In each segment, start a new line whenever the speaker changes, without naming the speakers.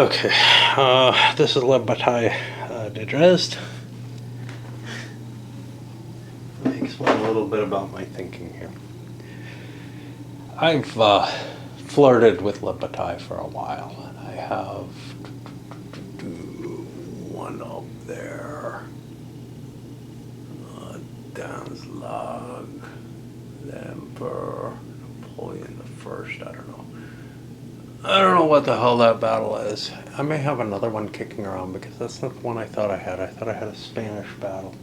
Okay, this is led by Dresde. Let me explain a little bit about my thinking here. I've flirted with Le Bataille for a while, and I have one up there. Danzlag, the Emperor, Napoleon the First. I don't know. I don't know what the hell that battle is. I may have another one kicking around because that's not the one I thought I had. I thought I had a Spanish battle.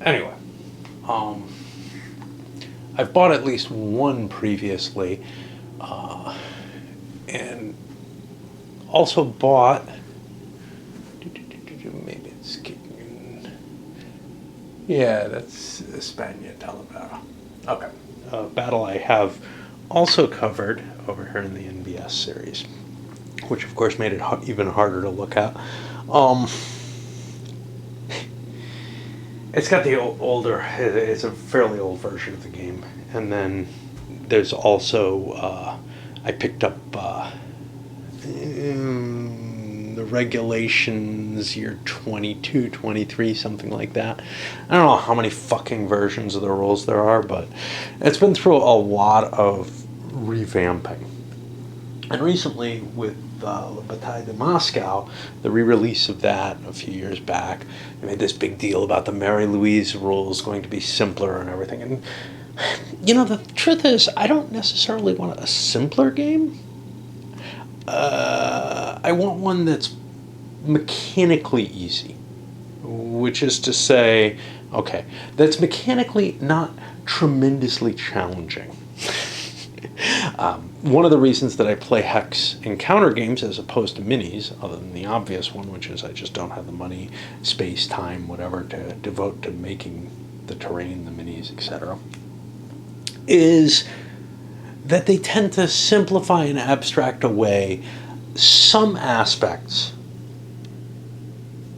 Anyway, I've bought at least one previously, and also bought. Maybe it's kicking in. Yeah, that's España Talavera. Okay, a battle I have also covered over here in the NBS series, which of course made it even harder to look at. It's got the older, it's a fairly old version of the game. And then there's also, I picked up the regulations year 22, 23, something like that. I don't know how many fucking versions of the rules there are, but it's been through a lot of revamping. And recently with La Bataille de Moscow, the re-release of that a few years back, they made this big deal about the Mary Louise rules going to be simpler and everything. And, you know, the truth is, I don't necessarily want a simpler game. I want one that's mechanically easy, which is to say, okay, that's mechanically not tremendously challenging. One of the reasons that I play hex encounter games as opposed to minis, other than the obvious one, which is I just don't have the money, space, time, whatever, to devote to making the terrain, the minis, etc., is that they tend to simplify and abstract away some aspects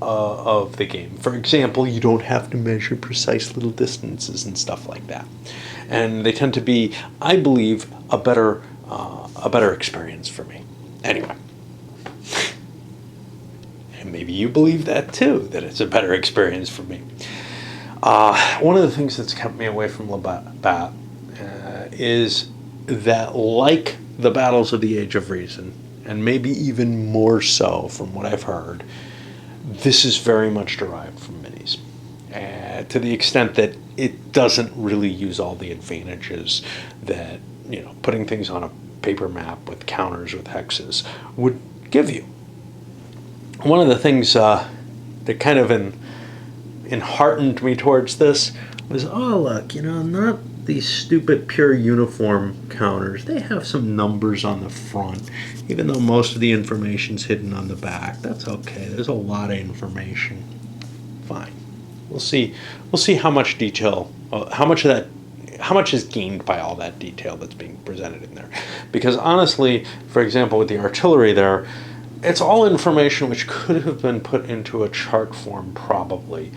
of the game. For example, you don't have to measure precise little distances and stuff like that. And they tend to be, I believe, a better experience for me. Anyway. And maybe you believe that too, that it's a better experience for me. One of the things that's kept me away from Le Bataille is that, like the Battles of the Age of Reason, and maybe even more so from what I've heard, this is very much derived from minis. To the extent that it doesn't really use all the advantages that, you know, putting things on a paper map with counters, with hexes, would give you. One of the things that kind of enheartened me towards this was, oh, look, you know, not these stupid pure uniform counters. They have some numbers on the front, even though most of the information's hidden on the back. That's okay. There's a lot of information. Fine. We'll see how much detail, how much is gained by all that detail that's being presented in there. Because honestly, for example, with the artillery there, it's all information which could have been put into a chart form probably,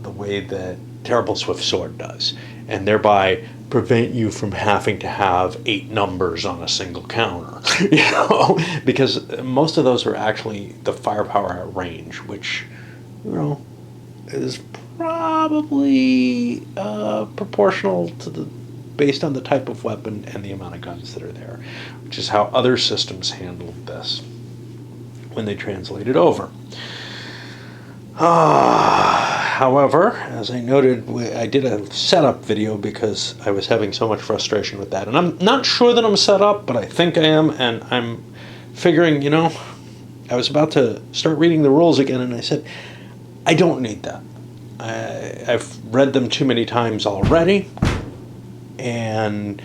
the way that Terrible Swift Sword does, and thereby prevent you from having to have 8 numbers on a single counter, you know, because most of those are actually the firepower at range, which, you know, is probably proportional to based on the type of weapon and the amount of guns that are there, which is how other systems handled this when they translated over. However, as I noted, I did a setup video because I was having so much frustration with that. And I'm not sure that I'm set up, but I think I am. And I'm figuring, you know, I was about to start reading the rules again, and I said, I don't need that. I've read them too many times already. And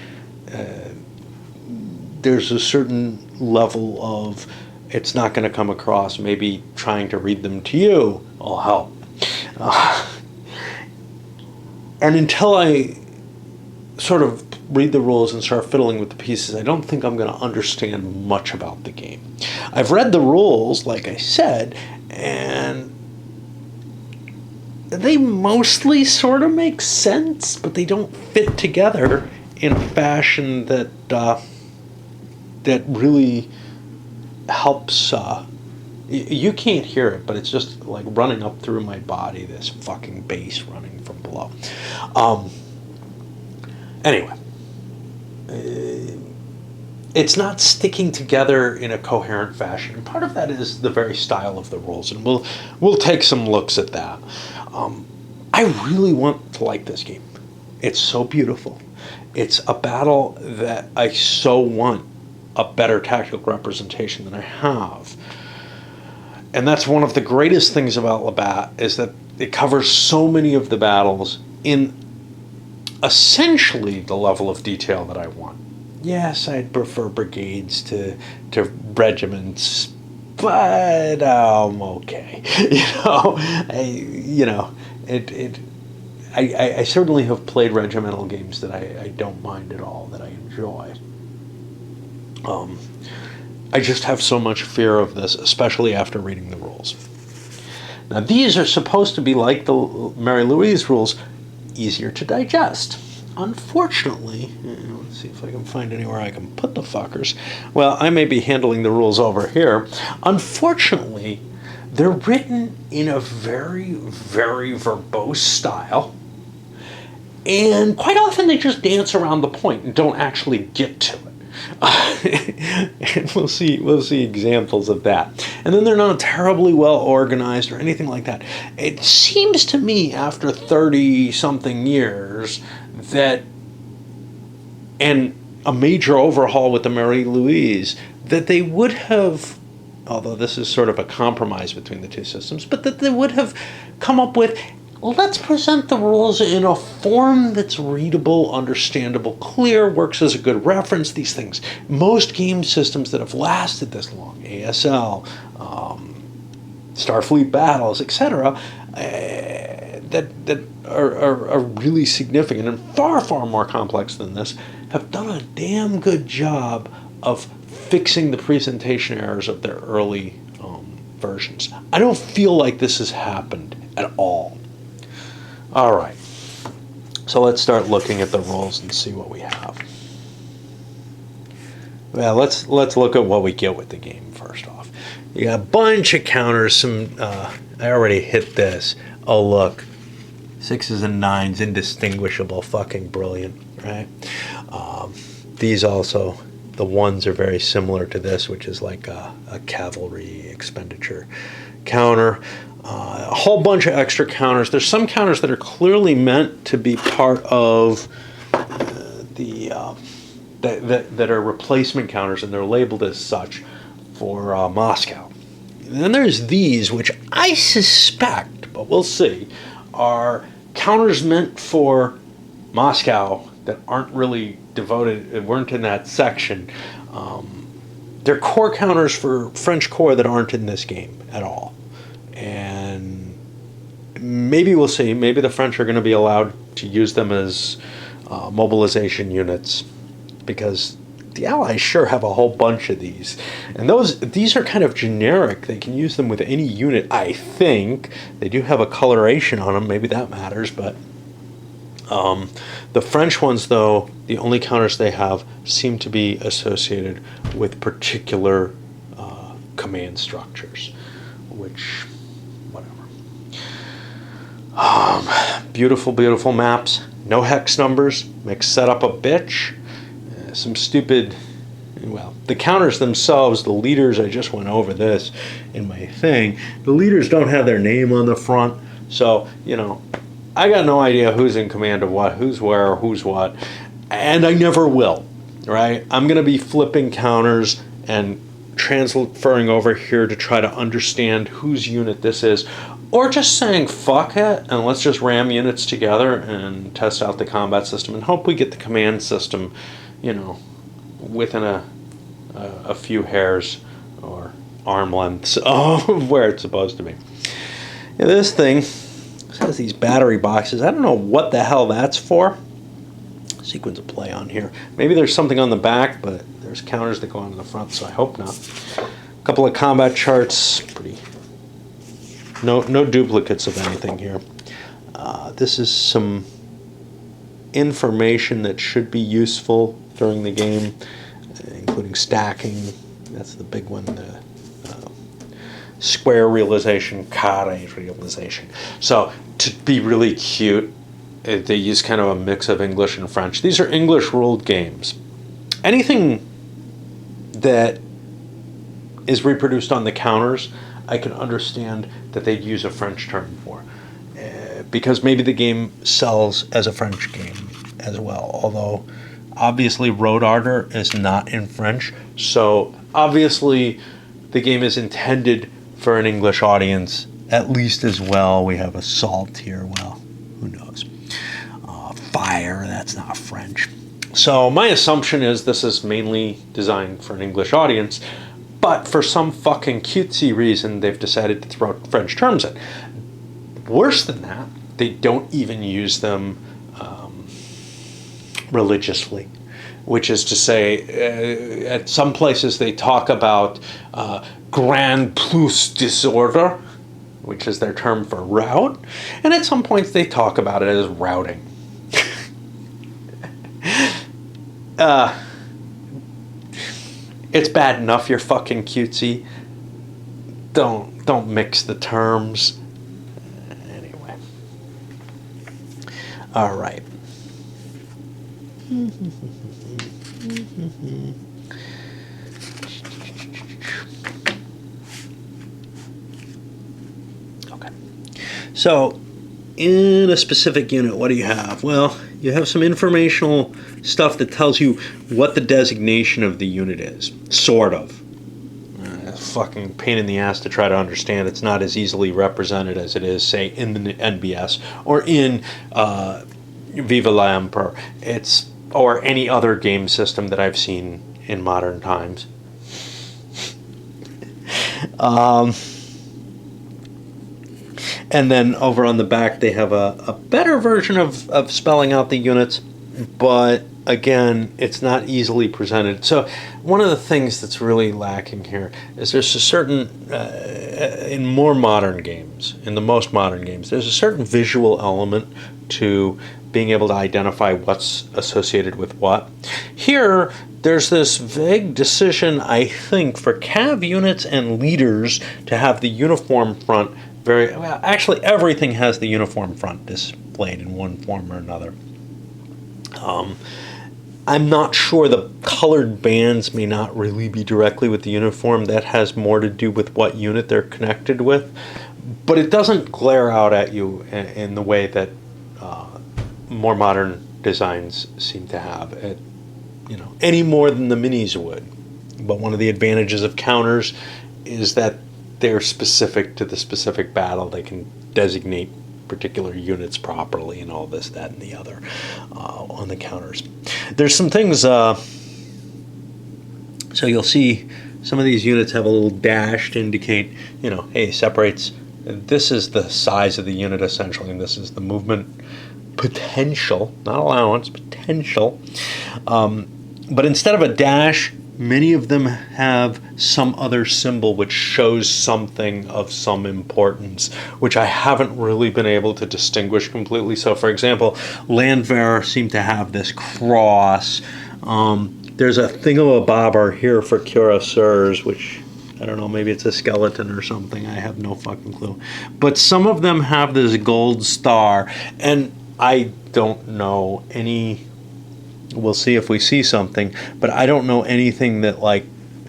there's a certain level of it's not going to come across. Maybe trying to read them to you will help. And until I sort of read the rules and start fiddling with the pieces, I don't think I'm going to understand much about the game. I've read the rules, like I said, and they mostly sort of make sense, but they don't fit together in a fashion that that really helps. You can't hear it, but it's just like running up through my body. This fucking bass running from below. Anyway, it's not sticking together in a coherent fashion. And part of that is the very style of the rules, and we'll take some looks at that. I really want to like this game. It's so beautiful. It's a battle that I so want a better tactical representation than I have. And that's one of the greatest things about Labatt, is that it covers so many of the battles in essentially the level of detail that I want. Yes, I'd prefer brigades to regiments, but okay. I certainly have played regimental games that I don't mind at all, that I enjoy. I just have so much fear of this, especially after reading the rules. Now, these are supposed to be like the Mary Louise rules, easier to digest. Unfortunately, let's see if I can find anywhere I can put the fuckers. Well, I may be handling the rules over here. Unfortunately, they're written in a very, very verbose style, and quite often they just dance around the point and don't actually get to it. And we'll see examples of that. And then they're not terribly well organized or anything like that. It seems to me, after 30-something years, that, and a major overhaul with the Mary Louise, that they would have, although this is sort of a compromise between the two systems, but that they would have come up with, let's present the rules in a form that's readable, understandable, clear, works as a good reference. These things, most game systems that have lasted this long, ASL, Starfleet Battles, etc., that are really significant and far, far more complex than this, have done a damn good job of fixing the presentation errors of their early versions. I don't feel like this has happened at all. All right, so let's start looking at the rules and see what we have. Well, let's look at what we get with the game first off. You got a bunch of counters. Some I already hit this. Oh look, 6s and 9s, indistinguishable, fucking brilliant, right? These also, the 1s are very similar to this, which is like a cavalry expenditure counter. A whole bunch of extra counters. There's some counters that are clearly meant to be part of that are replacement counters, and they're labeled as such for Moscow. And then there's these, which I suspect, but we'll see, are counters meant for Moscow that aren't really devoted, weren't in that section. They're core counters for French corps that aren't in this game at all. And maybe we'll see. Maybe the French are going to be allowed to use them as mobilization units, because the Allies sure have a whole bunch of these. And these are kind of generic. They can use them with any unit, I think. They do have a coloration on them. Maybe that matters. But the French ones, though, the only counters they have seem to be associated with particular command structures, which... beautiful, beautiful maps. No hex numbers. Makes setup a bitch. Some stupid... Well, the counters themselves, the leaders, I just went over this in my thing. The leaders don't have their name on the front. So, I got no idea who's in command of what, who's where, who's what. And I never will, right? I'm going to be flipping counters and transferring over here to try to understand whose unit this is. Or just saying, fuck it, and let's just ram units together and test out the combat system and hope we get the command system, within a few hairs or arm lengths of where it's supposed to be. And this thing has these battery boxes. I don't know what the hell that's for. Sequence of play on here. Maybe there's something on the back, but there's counters that go on the front, so I hope not. A couple of combat charts, pretty... No duplicates of anything here. This is some information that should be useful during the game, including stacking, That's the big one. Square realization, carré realization. So to be really cute, they use kind of a mix of English and French. These are English ruled games. Anything that is reproduced on the counters, I can understand that they'd use a French term for, because maybe the game sells as a French game as well. Although, obviously, Road Order is not in French, so obviously the game is intended for an English audience at least as well. We have Assault here. Well, who knows? Fire, that's not French. So my assumption is this is mainly designed for an English audience, but for some fucking cutesy reason, they've decided to throw French terms in. Worse than that, they don't even use them religiously, which is to say, at some places they talk about grand plus disorder, which is their term for route, and at some points they talk about it as routing. It's bad enough you're fucking cutesy. Don't mix the terms. Anyway. All right. Okay. So, in a specific unit, what do you have? Well, you have some informational stuff that tells you what the designation of the unit is. Sort of. Fucking pain in the ass to try to understand. It's not as easily represented as it is, say, in the NBS or in Viva la Emperor. Or any other game system that I've seen in modern times. And then over on the back, they have a better version of spelling out the units, but again, it's not easily presented. So one of the things that's really lacking here is there's a certain, in more modern games, in the most modern games, there's a certain visual element to being able to identify what's associated with what. Here, there's this vague decision, I think, for cav units and leaders to have the uniform front actually everything has the uniform front displayed in one form or another. I'm not sure the colored bands may not really be directly with the uniform. That has more to do with what unit they're connected with. But it doesn't glare out at you in the way that more modern designs seem to have it, any more than the minis would. But one of the advantages of counters is that they're specific to the specific battle. They can designate particular units properly and all this, that, and the other on the counters. There's some things, so you'll see some of these units have a little dash to indicate, hey, separates, this is the size of the unit essentially, and this is the movement potential, not allowance, potential. But instead of a dash, many of them have some other symbol which shows something of some importance, which I haven't really been able to distinguish completely. So, for example, Landwehr seem to have this cross. There's a thingamabobber here for cuirassiers, which, I don't know, maybe it's a skeleton or something. I have no fucking clue. But some of them have this gold star, and I don't know any... We'll see if we see something, but I don't know anything that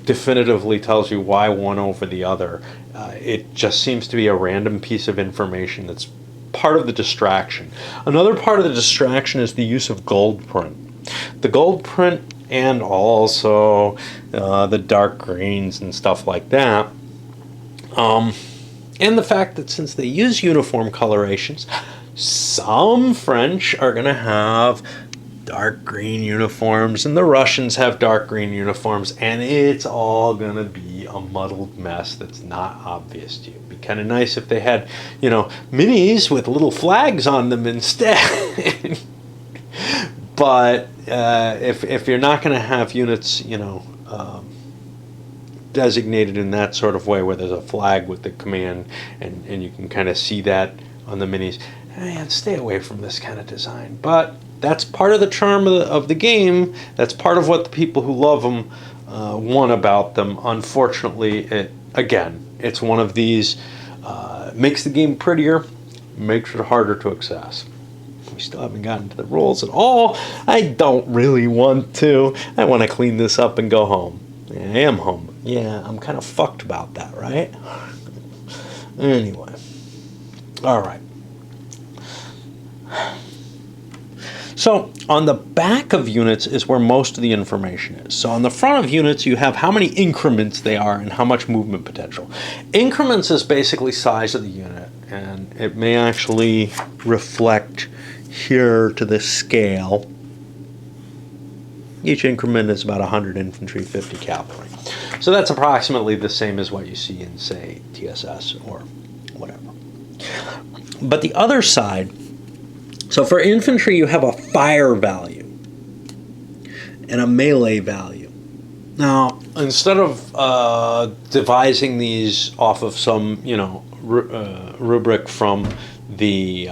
definitively tells you why one over the other. It just seems to be a random piece of information that's part of the distraction. Another part of the distraction is the use of gold print. The gold print and also the dark greens and stuff like that. And the fact that since they use uniform colorations, some French are going to have dark green uniforms, and the Russians have dark green uniforms, and it's all gonna be a muddled mess that's not obvious to you. It'd be kind of nice if they had, minis with little flags on them instead. But if you're not gonna have units, designated in that sort of way where there's a flag with the command, and you can kind of see that on the minis, man, stay away from this kind of design. But that's part of the charm of the game. That's part of what the people who love them one about them. Unfortunately, it's one of these, makes the game prettier, makes it harder to access. We still haven't gotten to the rules at all. I don't really want to. I want to clean this up and go home. I am home. Yeah, I'm kind of fucked about that, right? Anyway. All right. So on the back of units is where most of the information is. So on the front of units, you have how many increments they are and how much movement potential. Increments is basically size of the unit, and it may actually reflect here to the scale. Each increment is about 100 infantry, 50 cavalry. So that's approximately the same as what you see in, say, TSS or whatever. But the other side, so for infantry, you have a fire value and a melee value. Now, instead of devising these off of some, rubric from the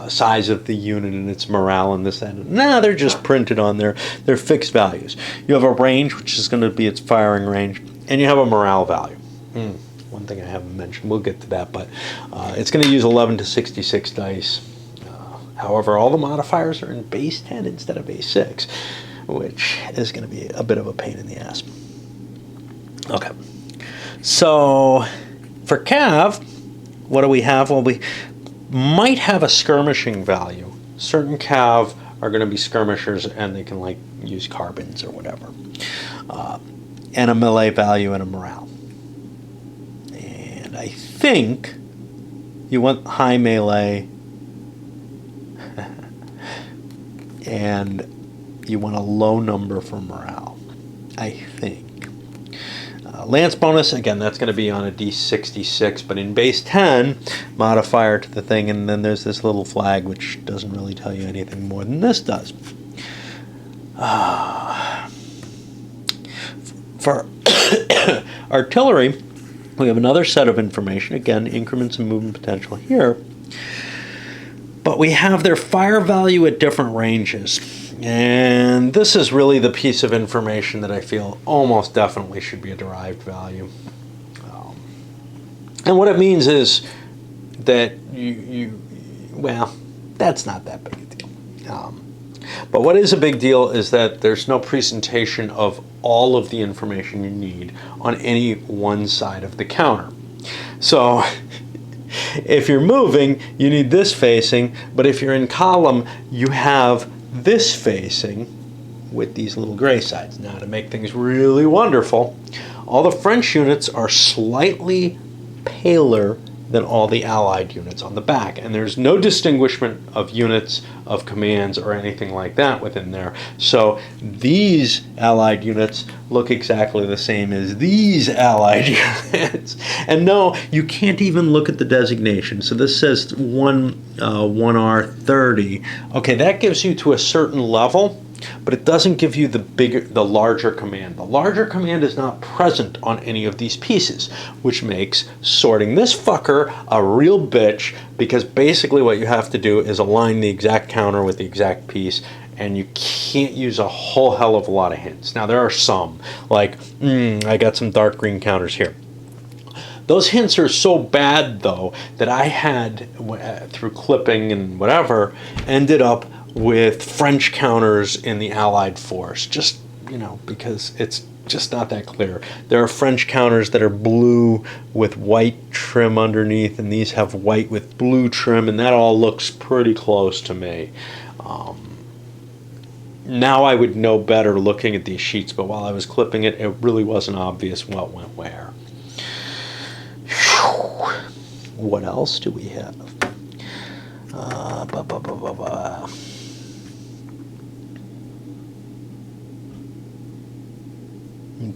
size of the unit and its morale and this and that, no, they're just printed on there. They're fixed values. You have a range, which is going to be its firing range, and you have a morale value. One thing I haven't mentioned, we'll get to that, but it's going to use 11 to 66 dice. However, all the modifiers are in base 10 instead of base 6, which is going to be a bit of a pain in the ass. Okay, so for Cav, what do we have? Well, we might have a skirmishing value. Certain Cav are going to be skirmishers, and they can use carbines or whatever, and a melee value and a morale. I think you want high melee and you want a low number for morale, I think. Lance bonus, again, that's going to be on a D66, but in base 10, modifier to the thing, and then there's this little flag which doesn't really tell you anything more than this does. For artillery, we have another set of information, again, increments and movement potential here, but we have their fire value at different ranges. And this is really the piece of information that I feel almost definitely should be a derived value. And what it means is that well, that's not that big a deal. But what is a big deal is that there's no presentation of all of the information you need on any one side of the counter. So if you're moving, you need this facing, but if you're in column, you have this facing with these little gray sides. Now, to make things really wonderful, all the French units are slightly paler than all the Allied units on the back, and there's no distinguishment of units, of commands, or anything like that within there. So these Allied units look exactly the same as these Allied units. And no, you can't even look at the designation. So this says 1R30. Okay, that gives you to a certain level, but it doesn't give you the larger command. The larger command is not present on any of these pieces, which makes sorting this fucker a real bitch, because basically what you have to do is align the exact counter with the exact piece, and you can't use a whole hell of a lot of hints. Now, there are some, like, I got some dark green counters here. Those hints are so bad, though, that I had, through clipping and whatever, ended up with French counters in the Allied force, just, because it's just not that clear. There are French counters that are blue with white trim underneath, and these have white with blue trim, and that all looks pretty close to me. Now I would know better looking at these sheets, but while I was clipping it, it really wasn't obvious what went where. What else do we have?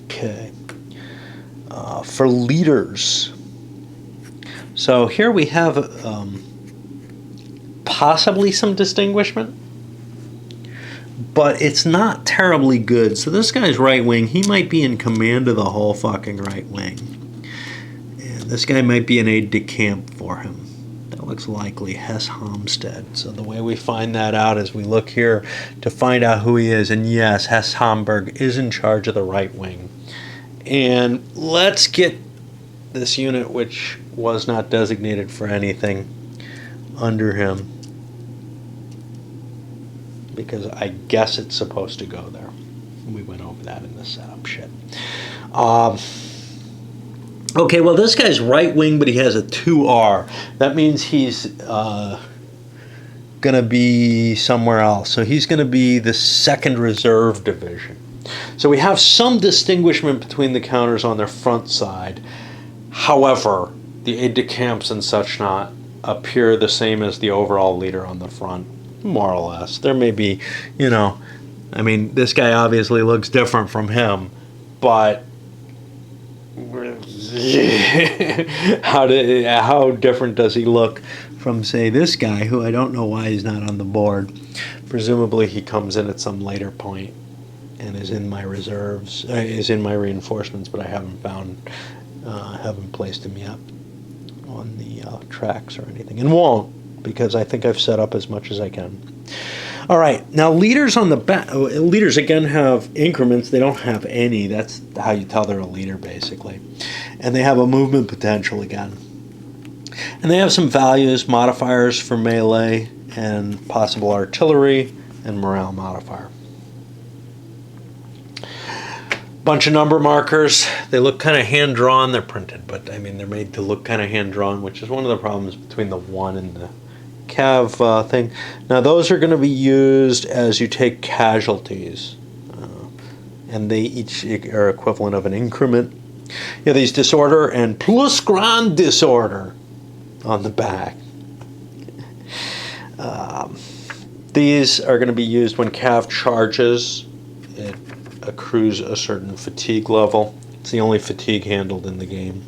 Okay. For leaders. So here we have possibly some distinguishment, but it's not terribly good. So this guy's right wing. He might be in command of the whole fucking right wing. And this guy might be an aide-de-camp for him. That looks likely Hess Homstead. So the way we find that out is we look here to find out who he is. And yes, Hess Homburg is in charge of the right wing. And let's get this unit, which was not designated for anything, under him, because I guess it's supposed to go there. We went over that in the setup shit. Okay, well, this guy's right wing, but he has a 2R. That means he's going to be somewhere else. So he's going to be the 2nd Reserve Division. So we have some distinguishment between the counters on their front side. However, the aide-de-camps and such not appear the same as the overall leader on the front, more or less. There may be, you know, I mean, this guy obviously looks different from him, but how different does he look from, say, this guy, who I don't know why he's not on the board. Presumably he comes in at some later point and is in my reserves, is in my reinforcements, but I haven't placed him yet on the tracks or anything, and won't, because I think I've set up as much as I can. All right, now leaders on the back. Leaders again have increments. They don't have any. That's how you tell they're a leader, basically. And they have a movement potential again. And they have some values, modifiers for melee and possible artillery and morale modifier. Bunch of number markers. They look kind of hand-drawn. They're printed, but I mean, they're made to look kind of hand-drawn, which is one of the problems between the 1 and the cav thing. Now, those are going to be used as you take casualties, and they each are equivalent of an increment. You have these disorder and plus grand disorder on the back. These are going to be used when cav charges. It accrues a certain fatigue level. It's the only fatigue handled in the game.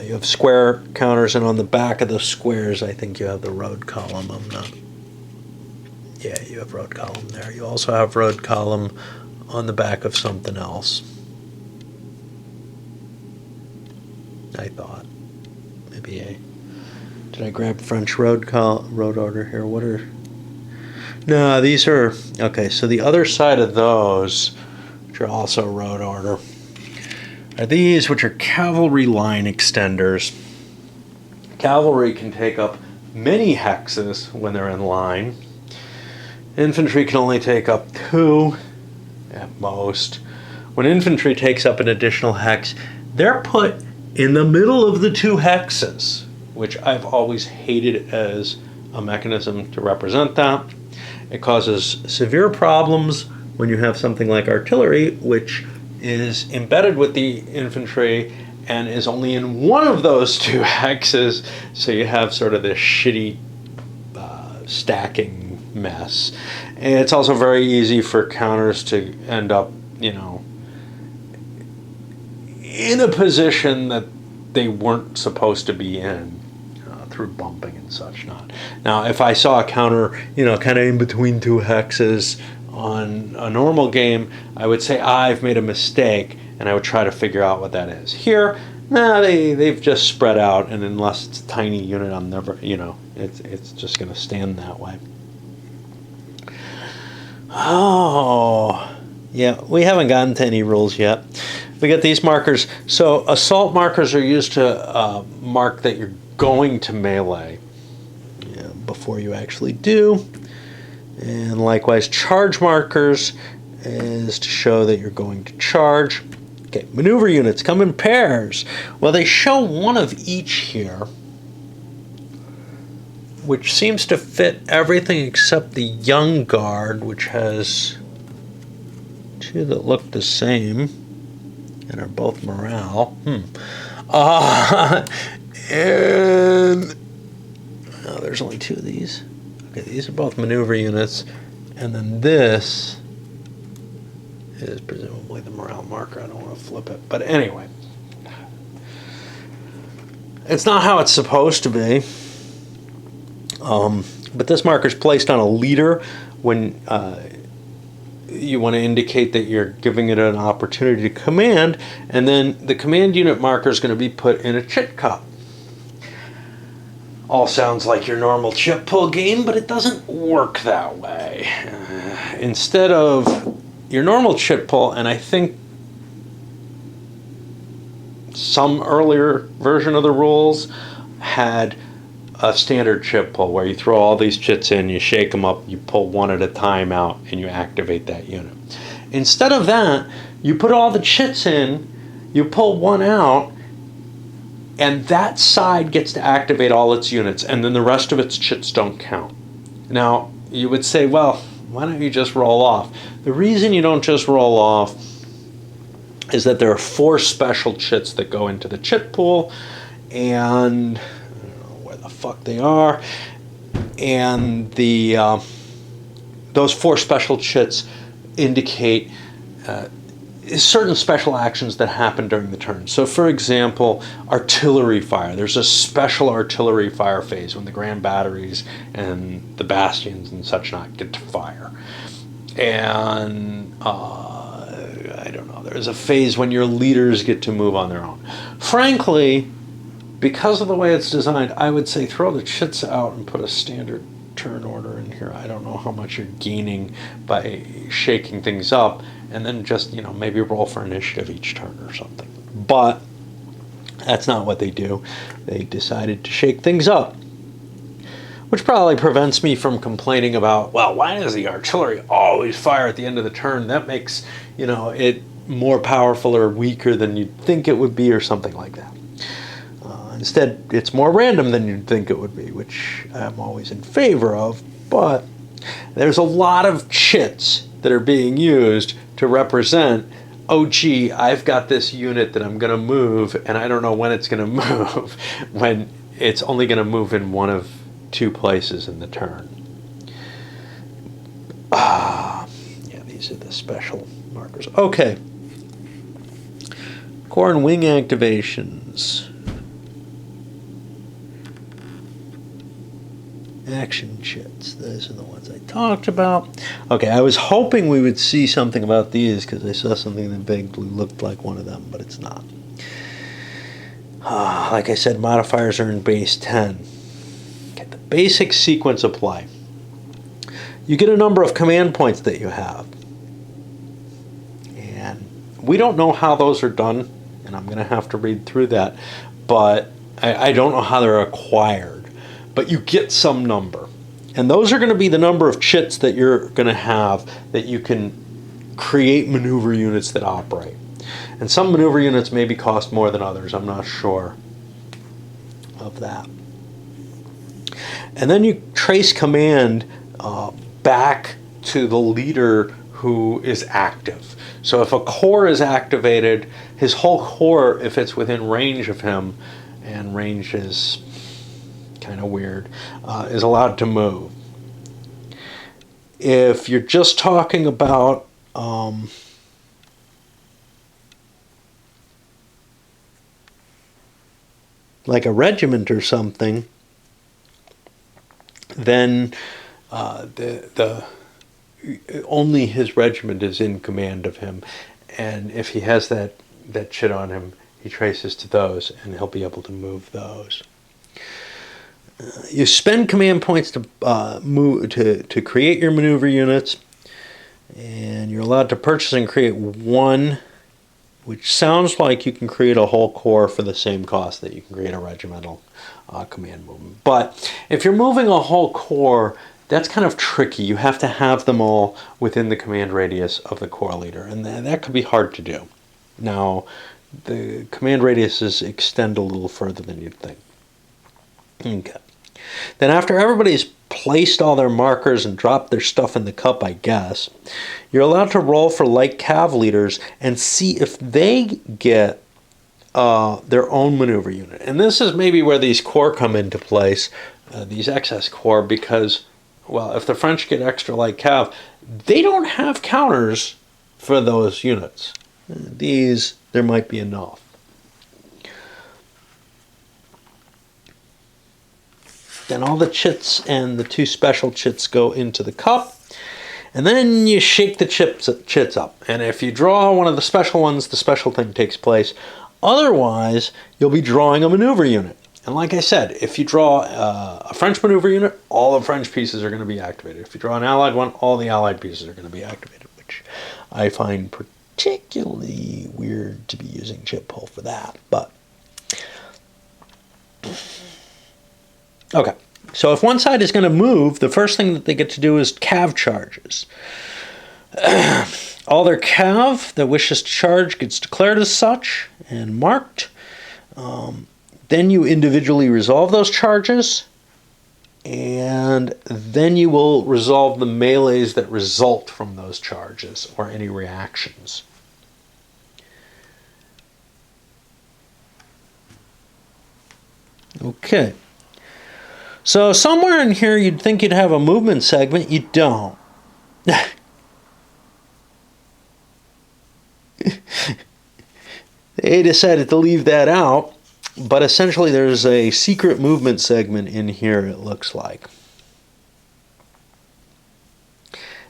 You have square counters, and on the back of the squares, I think you have the road column. Yeah, you have road column there. You also have road column on the back of something else. I thought. Maybe did I grab French road order here? What are... No, these are... Okay, so the other side of those, which are also road order, are these, which are cavalry line extenders. Cavalry can take up many hexes when they're in line. Infantry can only take up 2 at most. When infantry takes up an additional hex, they're put in the middle of the 2 hexes, which I've always hated as a mechanism to represent that. It causes severe problems when you have something like artillery, which is embedded with the infantry and is only in one of those 2 hexes, so you have sort of this shitty stacking mess. And it's also very easy for counters to end up, you know, in a position that they weren't supposed to be in, through bumping and such not. Now, if I saw a counter, you know, kind of in between 2 hexes on a normal game, I would say, I've made a mistake, and I would try to figure out what that is. Here, nah, they've just spread out, and unless it's a tiny unit, I'm never, you know, it's just going to stand that way. Oh, yeah, we haven't gotten to any rules yet. We got these markers. So assault markers are used to mark that you're going to melee, before you actually do. And likewise, charge markers is to show that you're going to charge. Okay, maneuver units come in pairs. Well, they show one of each here, which seems to fit everything except the Young Guard, which has 2 that look the same and are both morale. And there's only 2 of these. Okay, these are both maneuver units, and then this is presumably the morale marker. I don't want to flip it, but anyway, it's not how it's supposed to be. But this marker is placed on a leader when you want to indicate that you're giving it an opportunity to command, and then the command unit marker is going to be put in a chit cup. all sounds like your normal chip pull game, but it doesn't work that way. Instead of your normal chip pull, and I think some earlier version of the rules had a standard chip pull where you throw all these chits in, you shake them up, you pull one at a time out, and you activate that unit. Instead of that, you put all the chits in, you pull one out, and that side gets to activate all its units, and then the rest of its chits don't count. Now, you would say, well, why don't you just roll off? The reason you don't just roll off is that there are 4 special chits that go into the chit pool, and I don't know where the fuck they are, and those 4 special chits indicate certain special actions that happen during the turn. So for example, artillery fire. There's a special artillery fire phase when the grand batteries and the bastions and such not get to fire. And I don't know, there's a phase when your leaders get to move on their own. Frankly, because of the way it's designed, I would say throw the chits out and put a standard turn order in here. I don't know how much you're gaining by shaking things up, and then just, maybe roll for initiative each turn or something. But that's not what they do. They decided to shake things up, which probably prevents me from complaining about, well, why does the artillery always fire at the end of the turn? That makes, it more powerful or weaker than you'd think it would be, or something like that. Instead, it's more random than you'd think it would be, which I'm always in favor of, but there's a lot of chits that are being used to represent, oh gee, I've got this unit that I'm going to move, and I don't know when it's going to move, when it's only going to move in one of 2 places in the turn. Yeah, these are the special markers. Okay. Core and wing activations. Action chits. Those are the ones I talked about. Okay, I was hoping we would see something about these because I saw something that vaguely looked like one of them, but it's not. Like I said, modifiers are in base 10. Okay, the basic sequence of play. You get a number of command points that you have. And we don't know how those are done, and I'm going to have to read through that, but I don't know how they're acquired. But you get some number. And those are going to be the number of chits that you're going to have that you can create maneuver units that operate. And some maneuver units maybe cost more than others. I'm not sure of that. And then you trace command back to the leader who is active. So if a core is activated, his whole core, if it's within range of him, and range is kind of weird, is allowed to move. If you're just talking about like a regiment or something, then the only his regiment is in command of him, and if he has that chit on him, he traces to those, and he'll be able to move those. You spend command points to to create your maneuver units, and you're allowed to purchase and create 1, which sounds like you can create a whole corps for the same cost that you can create a regimental command movement. But if you're moving a whole corps, that's kind of tricky. You have to have them all within the command radius of the corps leader, and that could be hard to do. Now, the command radiuses extend a little further than you'd think. Okay. Then after everybody's placed all their markers and dropped their stuff in the cup, I guess, you're allowed to roll for light cav leaders and see if they get their own maneuver unit. And this is maybe where these corps come into place, these excess corps, because, well, if the French get extra light cav, they don't have counters for those units. These, there might be enough. Then all the chits and the 2 special chits go into the cup. And then you shake the chits up. And if you draw one of the special ones, the special thing takes place. Otherwise, you'll be drawing a maneuver unit. And like I said, if you draw a French maneuver unit, all the French pieces are going to be activated. If you draw an Allied one, all the Allied pieces are going to be activated, which I find particularly weird to be using chip pull for that. But okay, so if one side is going to move, the first thing that they get to do is cav charges. All their cav that wishes to charge gets declared as such and marked. Then you individually resolve those charges, and then you will resolve the melees that result from those charges or any reactions. Okay. So somewhere in here you'd think you'd have a movement segment. You don't. They decided to leave that out, but essentially there's a secret movement segment in here, it looks like.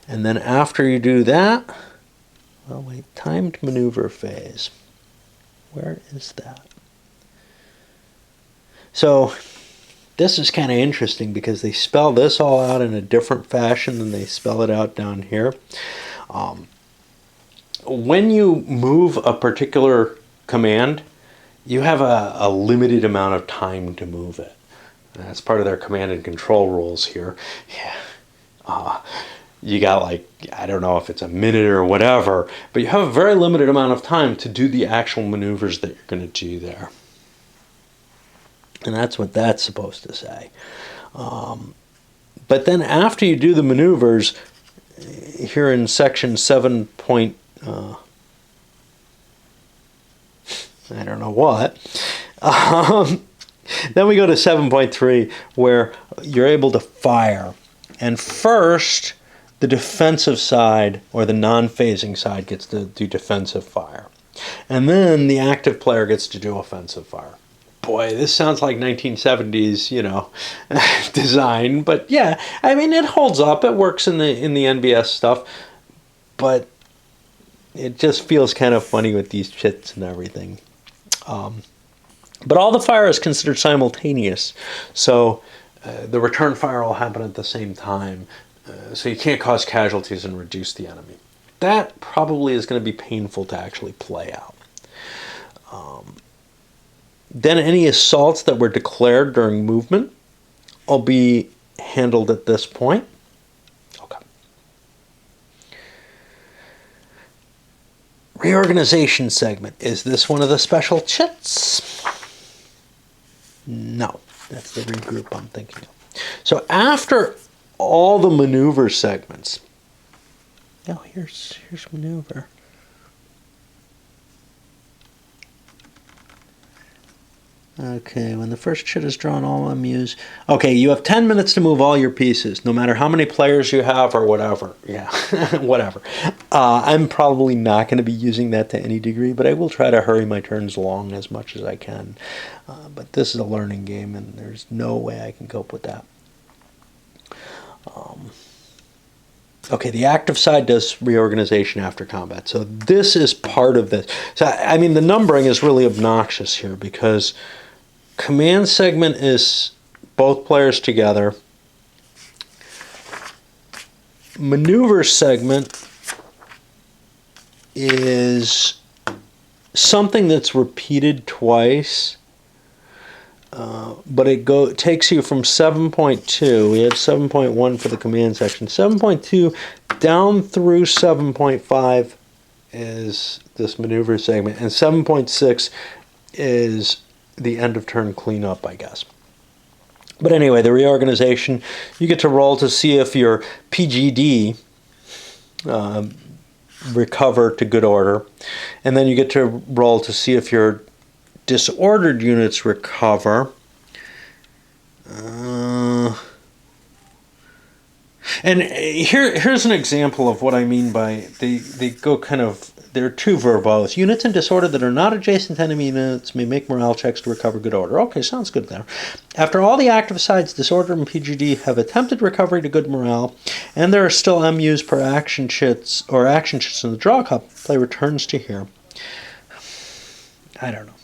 And then after you do that, well, wait, timed maneuver phase. Where is that? So this is kind of interesting because they spell this all out in a different fashion than they spell it out down here. When you move a particular command, you have a limited amount of time to move it. That's part of their command and control rules here. Yeah. You got like, I don't know if it's a minute or whatever, but you have a very limited amount of time to do the actual maneuvers that you're going to do there. And that's what that's supposed to say. But then after you do the maneuvers, here in section 7. I don't know what. Then we go to 7.3 where you're able to fire. And first, the defensive side or the non-phasing side gets to do defensive fire. And then the active player gets to do offensive fire. Boy, this sounds like 1970s, design. But yeah, I mean, it holds up. It works in the NBS stuff. But it just feels kind of funny with these chits and everything. But all the fire is considered simultaneous, so the return fire will happen at the same time, so you can't cause casualties and reduce the enemy. That probably is going to be painful to actually play out. Then any assaults that were declared during movement will be handled at this point. Reorganization segment. Is this one of the special chits? No, that's the regroup I'm thinking of. So after all the maneuver segments, now here's maneuver. Okay, when the first chit is drawn, all MUs. Okay, you have 10 minutes to move all your pieces, no matter how many players you have or whatever. Yeah, whatever. I'm probably not going to be using that to any degree, but I will try to hurry my turns along as much as I can. But this is a learning game, and there's no way I can cope with that. Okay, the active side does reorganization after combat. So this is part of this. So, I mean, the numbering is really obnoxious here because command segment is both players together. Maneuver segment is something that's repeated twice, but it takes you from 7.2. We have 7.1 for the command section. 7.2 down through 7.5 is this maneuver segment, and 7.6 is the end of turn cleanup, I guess. But anyway, the reorganization, you get to roll to see if your PGD recover to good order, and then you get to roll to see if your disordered units recover. And here's an example of what I mean by they go kind of, there are two verbose. Units in disorder that are not adjacent to enemy units may make morale checks to recover good order. Okay, sounds good there. After all the active sides, disorder and PGD have attempted recovery to good morale, and there are still MUs per action chits or action chits in the draw cup, play returns to here. I don't know.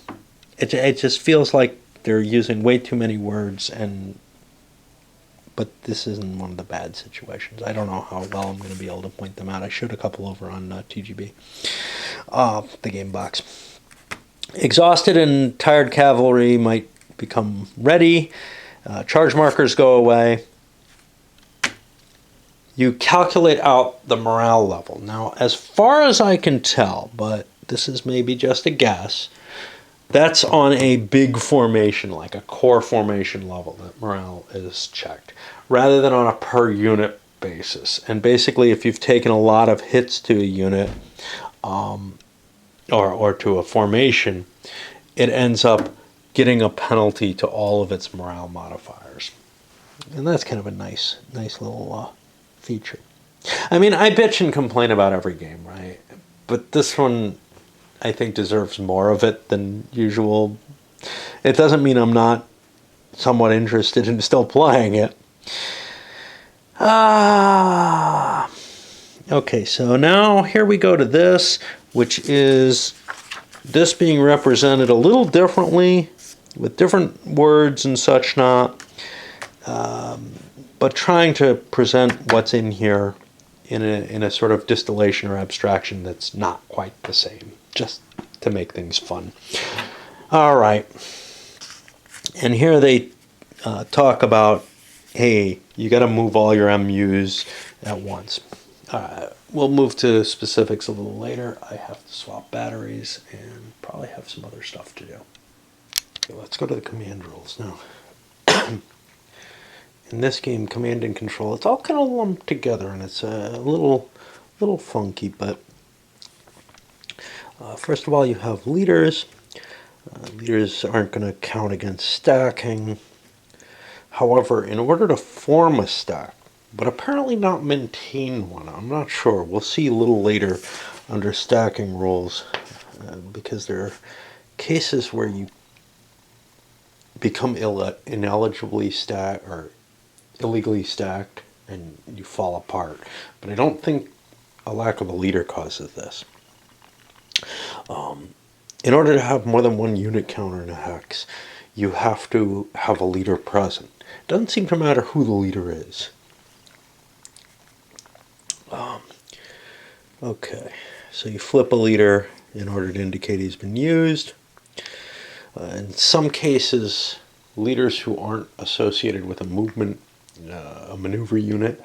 It just feels like they're using way too many words, but this isn't one of the bad situations. I don't know how well I'm going to be able to point them out. I showed a couple over on TGB, the game box. Exhausted and tired cavalry might become ready. Charge markers go away. You calculate out the morale level. Now, as far as I can tell, but this is maybe just a guess, that's on a big formation, like a core formation level, that morale is checked, rather than on a per unit basis. And basically, if you've taken a lot of hits to a unit or to a formation, it ends up getting a penalty to all of its morale modifiers. And that's kind of a nice little feature. I mean, I bitch and complain about every game, right? But this one, I think, deserves more of it than usual. It doesn't mean I'm not somewhat interested in still playing it. Okay, so now here we go to this, which is this being represented a little differently, with different words and such not, but trying to present what's in here in a sort of distillation or abstraction that's not quite the same, just to make things fun. All right. And here they talk about, hey, you got to move all your MUs at once. We'll move to specifics a little later. I have to swap batteries and probably have some other stuff to do. Okay, let's go to the command rules now. In this game, command and control, it's all kind of lumped together, and it's a little funky, but first of all, you have leaders. Leaders aren't going to count against stacking. However, in order to form a stack, but apparently not maintain one, I'm not sure. We'll see a little later under stacking rules, because there are cases where you become inelligibly stacked or illegally stacked and you fall apart. But I don't think a lack of a leader causes this. In order to have more than one unit counter in a hex, you have to have a leader present. It doesn't seem to matter who the leader is. Okay, so you flip a leader in order to indicate he's been used. In some cases, leaders who aren't associated with a movement, a maneuver unit,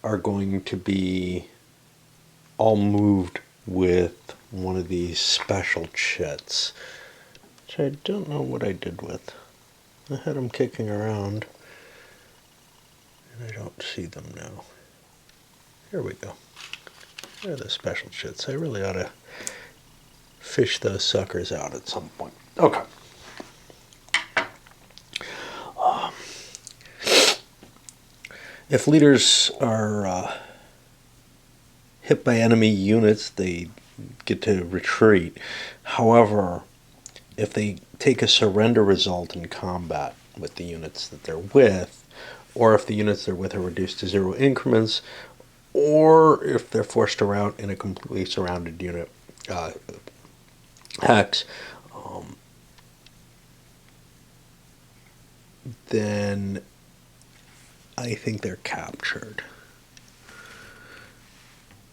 are going to be all moved with one of these special chits, which I don't know what I did with. I had them kicking around, and I don't see them now. Here we go. They're the special chits. I really ought to fish those suckers out at some point. Okay. If leaders are hit by enemy units, they get to retreat. However, if they take a surrender result in combat with the units that they're with, or if the units they're with are reduced to 0 increments, or if they're forced around in a completely surrounded unit hex, then I think they're captured.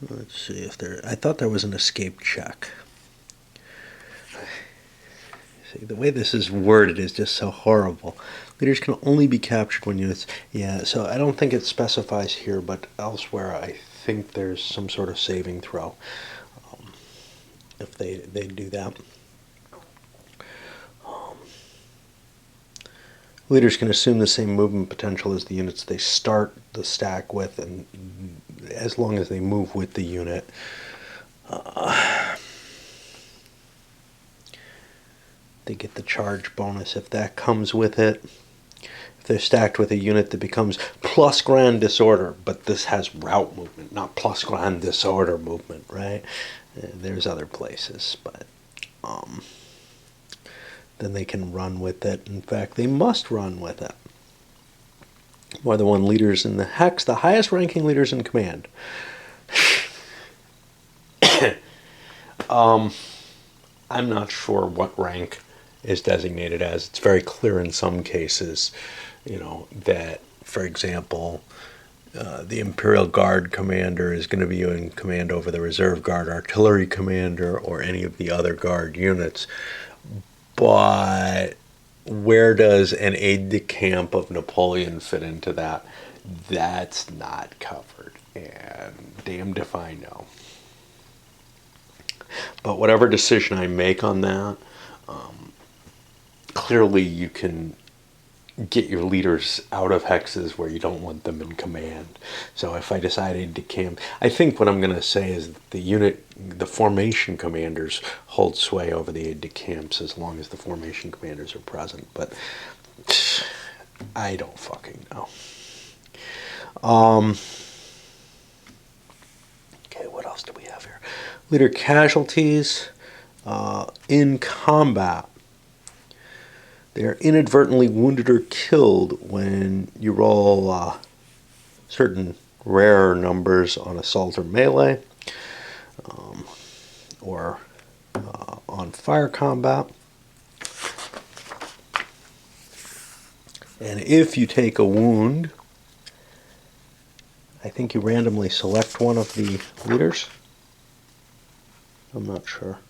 Let's see if they're... I thought there was an escape check. See, the way this is worded is just so horrible. Leaders can only be captured when units... Yeah, so I don't think it specifies here, but elsewhere I think there's some sort of saving throw if they do that. Leaders can assume the same movement potential as the units they start the stack with, and as long as they move with the unit. They get the charge bonus if that comes with it. If they're stacked with a unit that becomes plus grand disorder, but this has route movement, not plus grand disorder movement, right? There's other places, but then they can run with it. In fact, they must run with it. More than one leaders in the hex, the highest ranking leaders in command. I'm not sure what rank is designated as. It's very clear in some cases, that, for example, the Imperial Guard commander is going to be in command over the Reserve Guard artillery commander or any of the other guard units. But where does an aide-de-camp of Napoleon fit into that? That's not covered, and damned if I know. But whatever decision I make on that, clearly you can get your leaders out of hexes where you don't want them in command. So if I decided to camp, I think what I'm going to say is that the formation commanders hold sway over the aide-de-camps as long as the formation commanders are present. But I don't fucking know. Okay, what else do we have here? Leader casualties in combat. They are inadvertently wounded or killed when you roll certain rare numbers on assault or melee, or on fire combat. And if you take a wound, I think you randomly select one of the leaders. I'm not sure.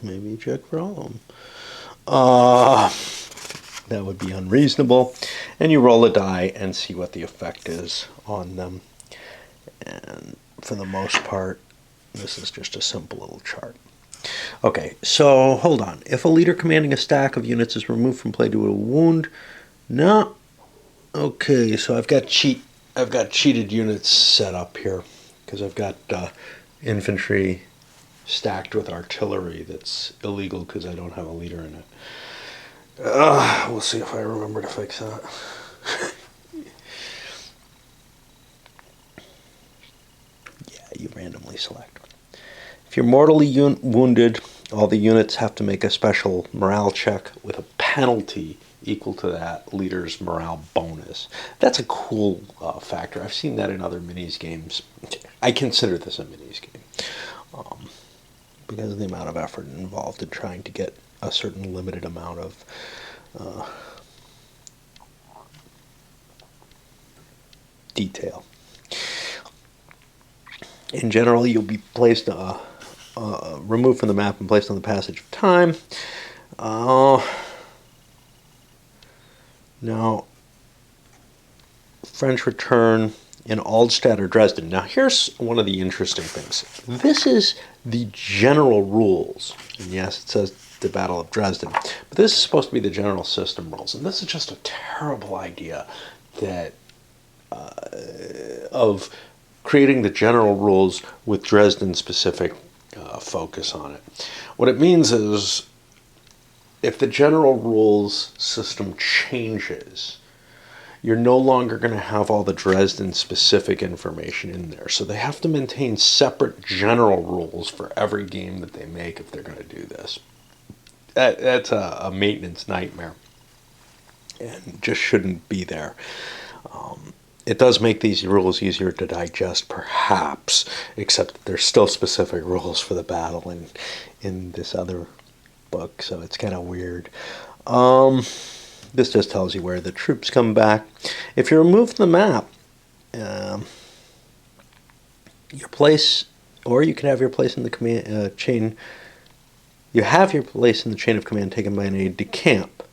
Maybe you check for all of them. That would be unreasonable. And you roll a die and see what the effect is on them. And for the most part, this is just a simple little chart. Okay, so hold on. If a leader commanding a stack of units is removed from play due to a wound, no. Okay, so I've got cheated units set up here because I've got infantry stacked with artillery that's illegal because I don't have a leader in it. We'll see if I remember to fix that. Yeah, you randomly select. If you're mortally wounded, all the units have to make a special morale check with a penalty equal to that leader's morale bonus. That's a cool factor. I've seen that in other minis games. I consider this a minis game. Because of the amount of effort involved in trying to get a certain limited amount of detail. In general, you'll be placed removed from the map and placed on the passage of time. Now, French return in Aldstadt or Dresden. Now, here's one of the interesting things. This is the general rules. And yes, it says the Battle of Dresden. But this is supposed to be the general system rules. And this is just a terrible idea that of creating the general rules with Dresden-specific focus on it. What it means is if the general rules system changes, you're no longer going to have all the Dresden-specific information in there. So they have to maintain separate general rules for every game that they make if they're going to do this. That's a maintenance nightmare and just shouldn't be there. It does make these rules easier to digest, perhaps, except that there's still specific rules for the battle in this other book, so it's kind of weird. This just tells you where the troops come back. If you're removed from the map, your place, or you can have your place in the command chain. You have your place in the chain of command taken by an aide-de-camp.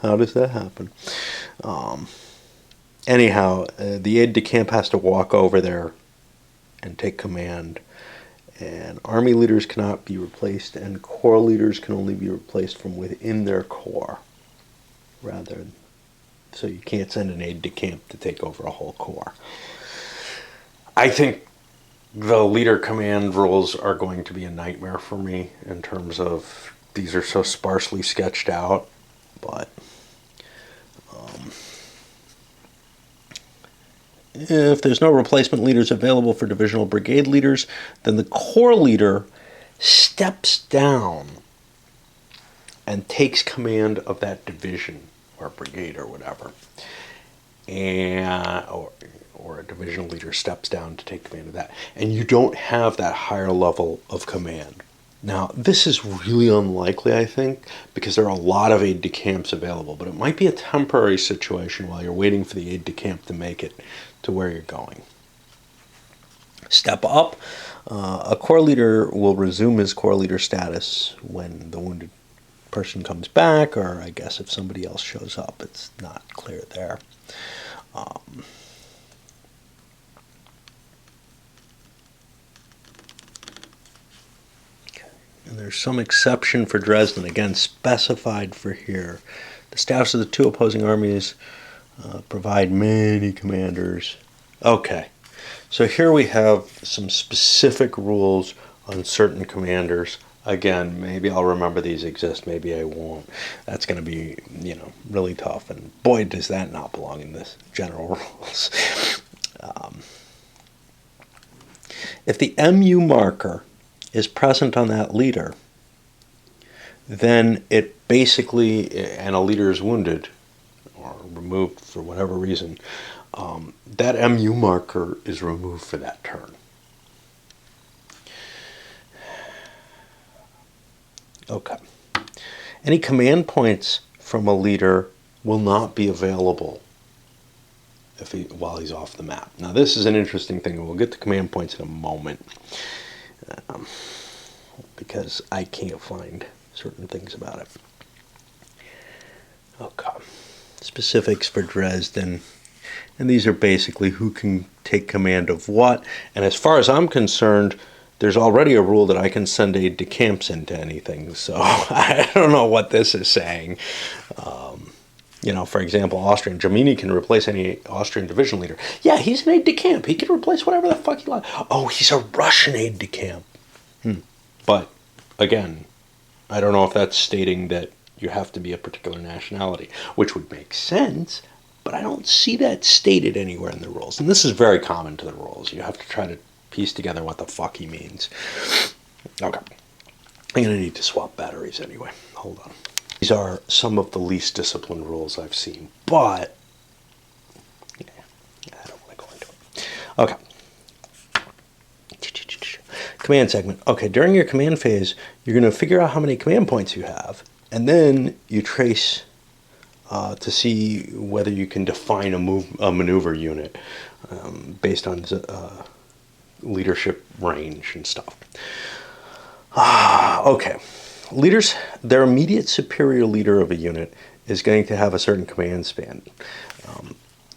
How does that happen? Anyhow, the aide-de-camp has to walk over there and take command. And army leaders cannot be replaced, and corps leaders can only be replaced from within their corps. So you can't send an aide-de-camp to take over a whole corps. I think the leader command rules are going to be a nightmare for me in terms of these are so sparsely sketched out, but if there's no replacement leaders available for divisional brigade leaders, then the corps leader steps down and takes command of that division or brigade or whatever. Or a divisional leader steps down to take command of that. And you don't have that higher level of command. Now, this is really unlikely, I think, because there are a lot of aide-de-camps available, but it might be a temporary situation while you're waiting for the aide-de-camp to make it to where you're going. Step up. A corps leader will resume his corps leader status when the wounded person comes back, or I guess if somebody else shows up. It's not clear there. And there's some exception for Dresden, again, specified for here. The staffs of the two opposing armies provide many commanders. Okay, so here we have some specific rules on certain commanders. Again, maybe I'll remember these exist, maybe I won't. That's going to be, really tough. And boy, does that not belong in this general rules. If the MU marker is present on that leader, then it basically, and a leader is wounded or removed for whatever reason, that MU marker is removed for that turn. Okay. Any command points from a leader will not be available while he's off the map. Now, this is an interesting thing, and we'll get to command points in a moment. Because I can't find certain things about it. Okay. Specifics for Dresden. And these are basically who can take command of what. And as far as I'm concerned, there's already a rule that I can send aide-de-camps into anything. So I don't know what this is saying. For example, Austrian. Gemini can replace any Austrian division leader. Yeah, he's an aide-de-camp. He can replace whatever the fuck he likes. Oh, he's a Russian aide-de-camp. But, again, I don't know if that's stating that you have to be a particular nationality, which would make sense, but I don't see that stated anywhere in the rules. And this is very common to the rules. You have to try to piece together what the fuck he means. Okay. I'm going to need to swap batteries anyway. Hold on. These are some of the least disciplined rules I've seen, but I don't want to go into it. Okay. Command segment. Okay, during your command phase, you're going to figure out how many command points you have, and then you trace to see whether you can define a maneuver unit based on leadership range and stuff. Okay. Leaders, their immediate superior leader of a unit is going to have a certain command span.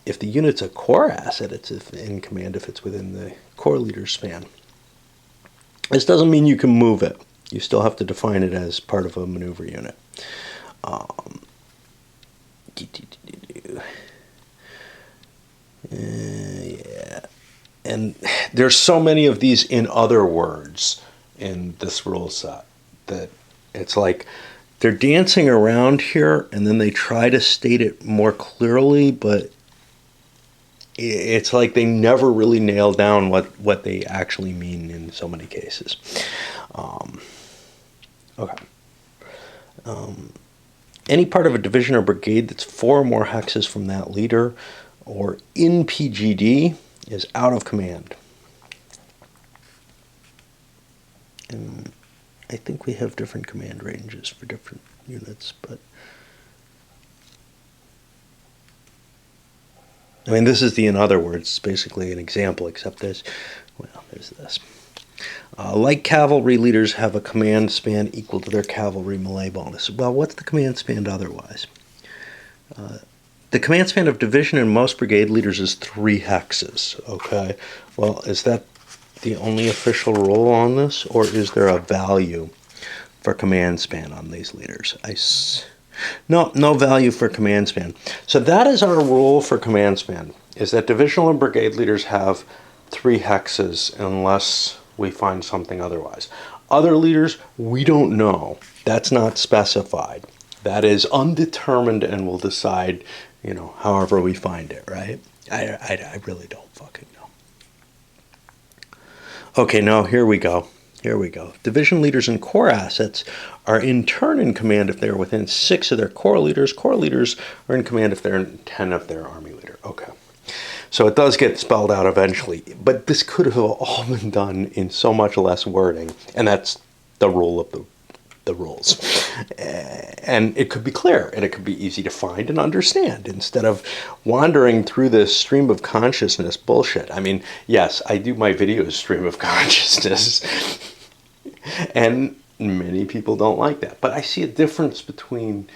If the unit's a core asset, it's in command if it's within the core leader's span. This doesn't mean you can move it. You still have to define it as part of a maneuver unit. Yeah. And there's so many of these in other words in this rule set that it's like they're dancing around here and then they try to state it more clearly, but it's like they never really nail down what they actually mean in so many cases. Okay. Any part of a division or brigade that's 4 or more hexes from that leader or in PGD is out of command. And I think we have different command ranges for different units, but I mean, this is the in other words, basically an example, except there's this. Light cavalry leaders have a command span equal to their cavalry melee bonus. Well, what's the command span otherwise? The command span of division and most brigade leaders is 3 hexes, okay? Well, is that the only official rule on this, or is there a value for command span on these leaders? No value for command span. So that is our rule for command span, is that divisional and brigade leaders have 3 hexes unless we find something otherwise. Other leaders, we don't know. That's not specified. That is undetermined and we'll decide, however we find it, right? I really don't fucking know. Okay, now here we go. Division leaders and core assets are in turn in command if they're within 6 of their core leaders. Core leaders are in command if they're in 10 of their army leader. Okay. So it does get spelled out eventually, but this could have all been done in so much less wording, and that's the rule of the rules. And it could be clear, and it could be easy to find and understand instead of wandering through this stream of consciousness bullshit. I mean, yes, I do my videos stream of consciousness, and many people don't like that. But I see a difference between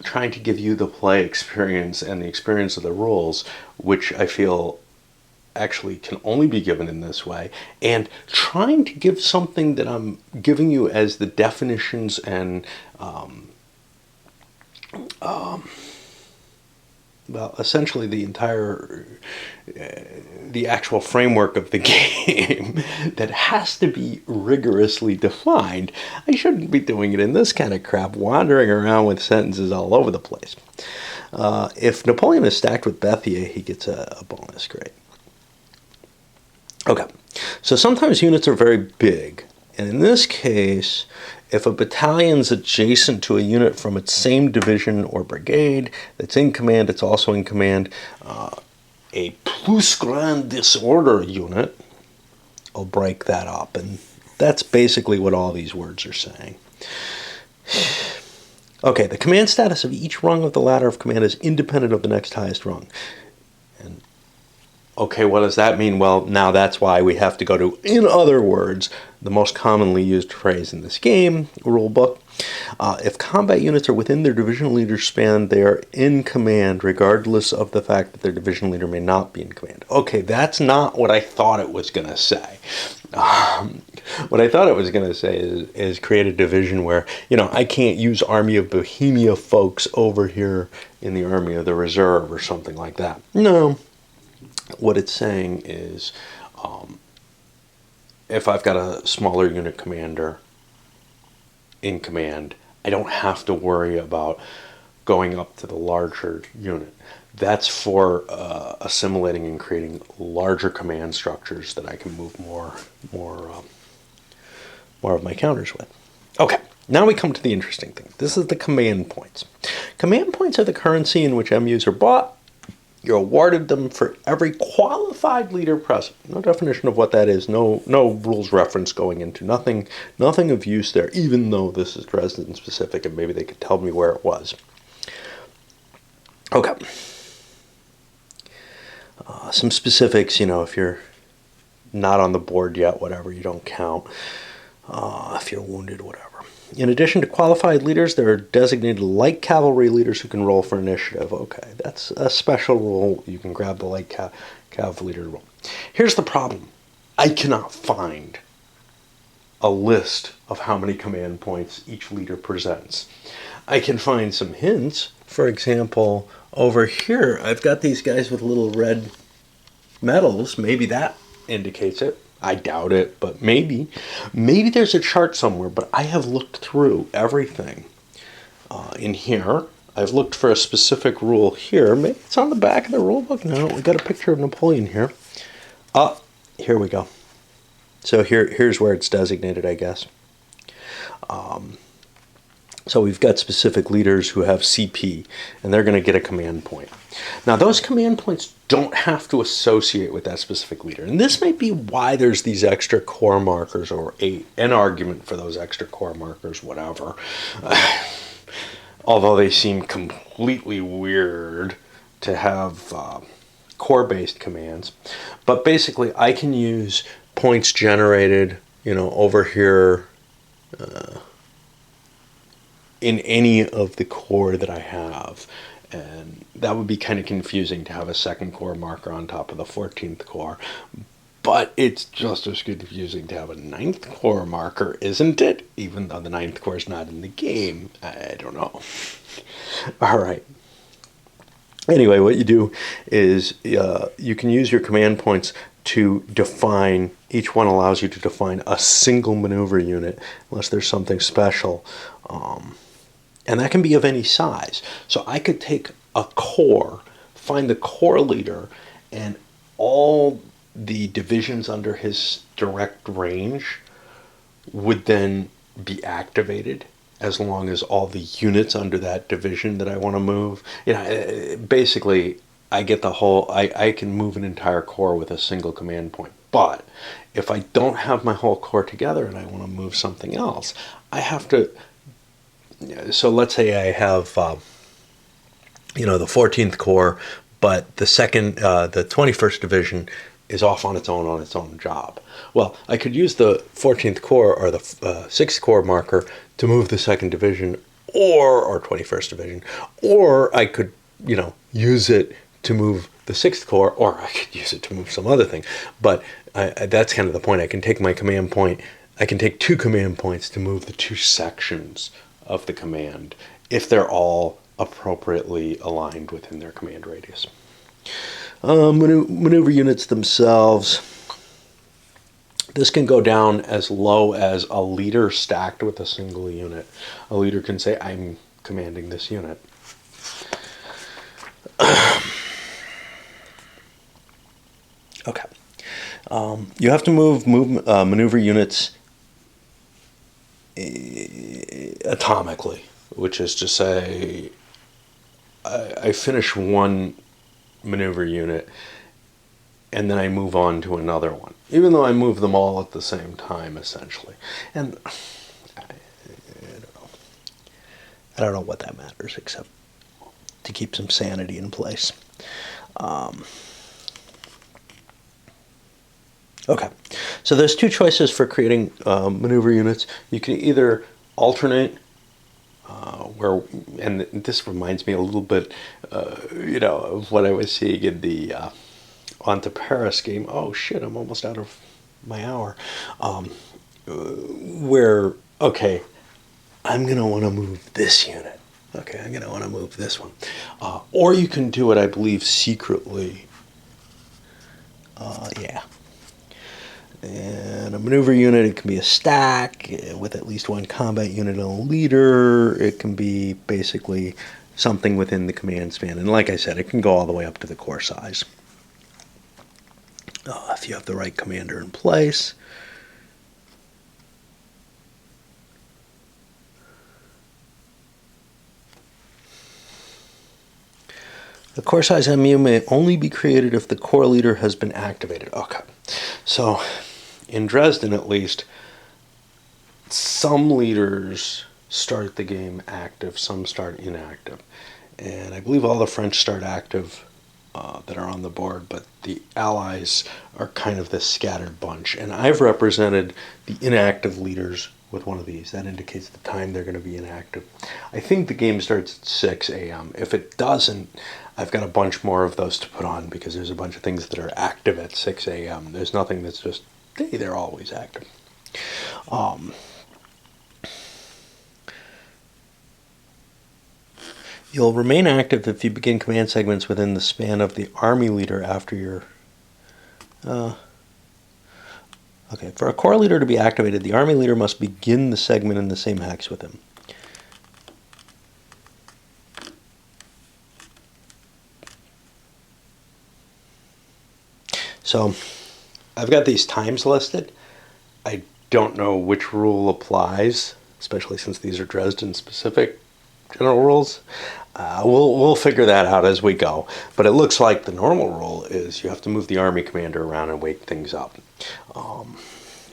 trying to give you the play experience and the experience of the rules, which I feel actually can only be given in this way, and trying to give something that I'm giving you as the definitions and well, essentially the entire the actual framework of the game that has to be rigorously defined. I shouldn't be doing it in this kind of crap, wandering around with sentences all over the place. If Napoleon is stacked with Bethier, he gets a bonus grade. Okay, so sometimes units are very big, and in this case, if a battalion's adjacent to a unit from its same division or brigade that's in command, it's also in command, a plus grand disorder unit will break that up, and that's basically what all these words are saying. Okay, the command status of each rung of the ladder of command is independent of the next highest rung. And okay, what does that mean? Well, now that's why we have to go to, in other words, the most commonly used phrase in this game, rulebook. If combat units are within their division leader's span, they are in command, regardless of the fact that their division leader may not be in command. Okay, that's not what I thought it was going to say. What I thought it was going to say is create a division where, I can't use Army of Bohemia folks over here in the Army of the Reserve or something like that. No. What it's saying is, if I've got a smaller unit commander in command, I don't have to worry about going up to the larger unit. That's for assimilating and creating larger command structures that I can move more of my counters with. Okay, now we come to the interesting thing. This is the command points. Command points are the currency in which MUs are bought. You're awarded them for every qualified leader present. No definition of what that is. No rules reference going into. Nothing of use there, even though this is Dresden specific and maybe they could tell me where it was. Okay. Some specifics, if you're not on the board yet, whatever, you don't count. If you're wounded, whatever. In addition to qualified leaders, there are designated light cavalry leaders who can roll for initiative. Okay, that's a special rule. You can grab the light cavalry leader to roll. Here's the problem. I cannot find a list of how many command points each leader presents. I can find some hints. For example, over here, I've got these guys with little red medals. Maybe that indicates it. I doubt it, but maybe. Maybe there's a chart somewhere, but I have looked through everything in here. I've looked for a specific rule here. Maybe it's on the back of the rule book. No, we got a picture of Napoleon here. Here we go. So here's where it's designated, I guess. So we've got specific leaders who have CP, and they're going to get a command point. Now, those command points don't have to associate with that specific leader. And this might be why there's these extra core markers, or an argument for those extra core markers, whatever. Although they seem completely weird to have core-based commands. But basically, I can use points generated, over here in any of the core that I have. And that would be kind of confusing to have a second core marker on top of the 14th core. But it's just as confusing to have a 9th core marker, isn't it? Even though the 9th core is not in the game. I don't know. All right. Anyway, what you do is you can use your command points to define, each one allows you to define a single maneuver unit, unless there's something special. And that can be of any size. So I could take a core, find the core leader, and all the divisions under his direct range would then be activated, as long as all the units under that division that I want to move. Basically, I get the whole, I can move an entire core with a single command point. But if I don't have my whole core together and I want to move something else, I have to. So let's say I have, the 14th Corps, but the 21st Division is off on its own job. Well, I could use the 14th Corps or the 6th Corps marker to move the 2nd Division or 21st Division, or I could, use it to move the 6th Corps, or I could use it to move some other thing. But that's kind of the point. I can take my command point. I can take 2 command points to move the 2 sections of the command if they're all appropriately aligned within their command radius. Maneuver units themselves. This can go down as low as a leader stacked with a single unit. A leader can say, I'm commanding this unit. Okay. You have to move maneuver units atomically, which is to say, I finish one maneuver unit and then I move on to another one, even though I move them all at the same time, essentially. And I don't know what that matters, except to keep some sanity in place. Okay, so there's 2 choices for creating maneuver units. You can either alternate, and this reminds me a little bit, of what I was seeing in the On to Paris game. Oh shit, I'm almost out of my hour. Where, okay, I'm going to want to move this unit. Okay, I'm going to want to move this one. Or you can do it, I believe, secretly. Yeah. And a maneuver unit, it can be a stack with at least 1 combat unit and a leader. It can be basically something within the command span. And like I said, it can go all the way up to the core size. If you have the right commander in place. The core size MU may only be created if the core leader has been activated. Okay, so in Dresden at least, some leaders start the game active, some start inactive. And I believe all the French start active that are on the board, but the Allies are kind of this scattered bunch. And I've represented the inactive leaders with one of these. That indicates the time they're going to be inactive. I think the game starts at 6 a.m. If it doesn't, I've got a bunch more of those to put on because there's a bunch of things that are active at 6 a.m. There's nothing that's just, hey, they're always active. You'll remain active if you begin command segments within the span of the army leader after your... Okay, for a core leader to be activated, the army leader must begin the segment in the same hex with him. So, I've got these times listed. I don't know which rule applies, especially since these are Dresden-specific general rules. We'll figure that out as we go. But it looks like the normal rule is you have to move the army commander around and wake things up.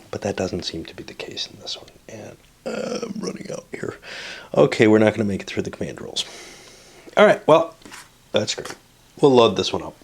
But that doesn't seem to be the case in this one. And I'm running out here. Okay, we're not going to make it through the command rules. All right, well, that's great. We'll load this one up.